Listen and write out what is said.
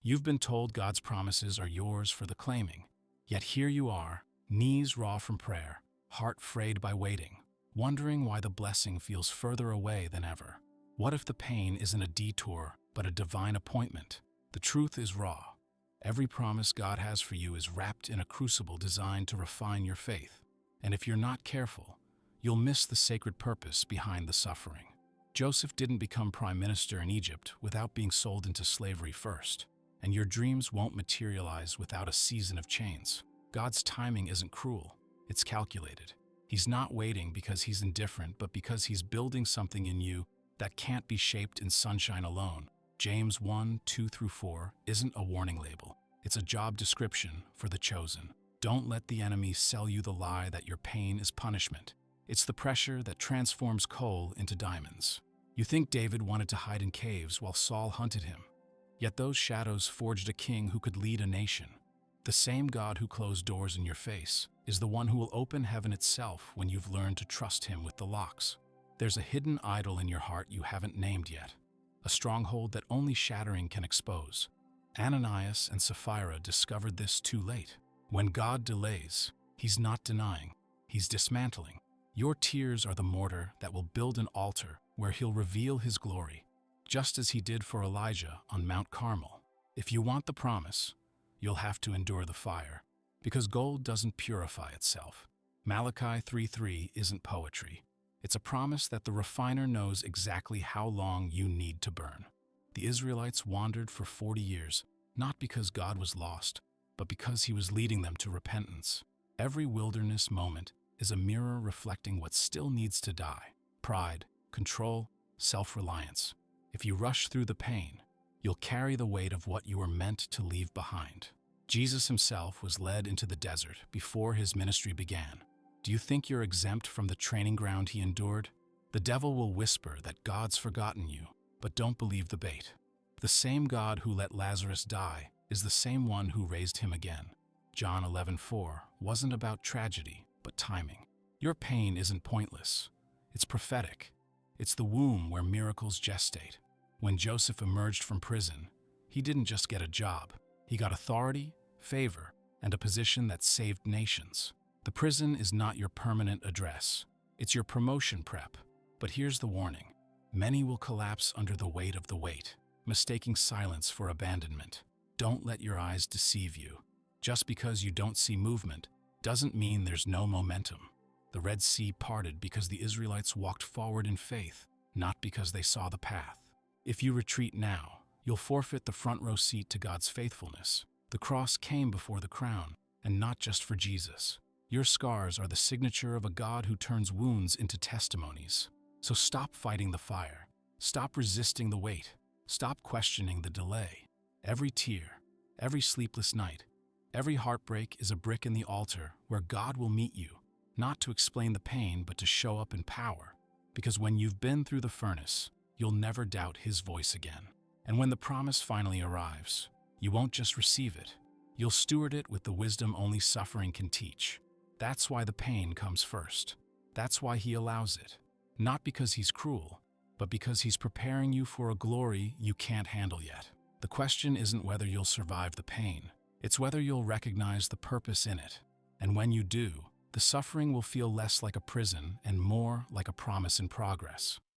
You've been told God's promises are yours for the claiming. Yet here you are, knees raw from prayer, heart frayed by waiting, wondering why the blessing feels further away than ever. What if the pain isn't a detour, but a divine appointment? The truth is raw. Every promise God has for you is wrapped in a crucible designed to refine your faith. And if you're not careful, you'll miss the sacred purpose behind the suffering. Joseph didn't become prime minister in Egypt without being sold into slavery first. And your dreams won't materialize without a season of chains. God's timing isn't cruel, it's calculated. He's not waiting because he's indifferent, but because he's building something in you that can't be shaped in sunshine alone. James 1:2-4 isn't a warning label. It's a job description for the chosen. Don't let the enemy sell you the lie that your pain is punishment. It's the pressure that transforms coal into diamonds. You think David wanted to hide in caves while Saul hunted him. Yet those shadows forged a king who could lead a nation. The same God who closed doors in your face is the one who will open heaven itself when you've learned to trust him with the locks. There's a hidden idol in your heart you haven't named yet, a stronghold that only shattering can expose. Ananias and Sapphira discovered this too late. When God delays, he's not denying, he's dismantling. Your tears are the mortar that will build an altar where he'll reveal his glory, just as he did for Elijah on Mount Carmel. If you want the promise, you'll have to endure the fire, because gold doesn't purify itself. Malachi 3:3 isn't poetry. It's a promise that the refiner knows exactly how long you need to burn. The Israelites wandered for 40 years, not because God was lost, but because he was leading them to repentance. Every wilderness moment is a mirror reflecting what still needs to die: pride, control, self-reliance. If you rush through the pain, you'll carry the weight of what you were meant to leave behind. Jesus himself was led into the desert before his ministry began. Do you think you're exempt from the training ground he endured? The devil will whisper that God's forgotten you, but don't believe the bait. The same God who let Lazarus die is the same one who raised him again. John 11:4 wasn't about tragedy, but timing. Your pain isn't pointless. It's prophetic. It's the womb where miracles gestate. When Joseph emerged from prison, he didn't just get a job. He got authority, favor, and a position that saved nations. The prison is not your permanent address. It's your promotion prep. But here's the warning. Many will collapse under the weight of the weight, mistaking silence for abandonment. Don't let your eyes deceive you. Just because you don't see movement doesn't mean there's no momentum. The Red Sea parted because the Israelites walked forward in faith, not because they saw the path. If you retreat now, you'll forfeit the front row seat to God's faithfulness. The cross came before the crown, and not just for Jesus. Your scars are the signature of a God who turns wounds into testimonies. So stop fighting the fire. Stop resisting the weight. Stop questioning the delay. Every tear, every sleepless night, every heartbreak is a brick in the altar where God will meet you, not to explain the pain, but to show up in power. Because when you've been through the furnace, you'll never doubt his voice again. And when the promise finally arrives, you won't just receive it. You'll steward it with the wisdom only suffering can teach. That's why the pain comes first. That's why he allows it. Not because he's cruel, but because he's preparing you for a glory you can't handle yet. The question isn't whether you'll survive the pain. It's whether you'll recognize the purpose in it. And when you do, the suffering will feel less like a prison and more like a promise in progress.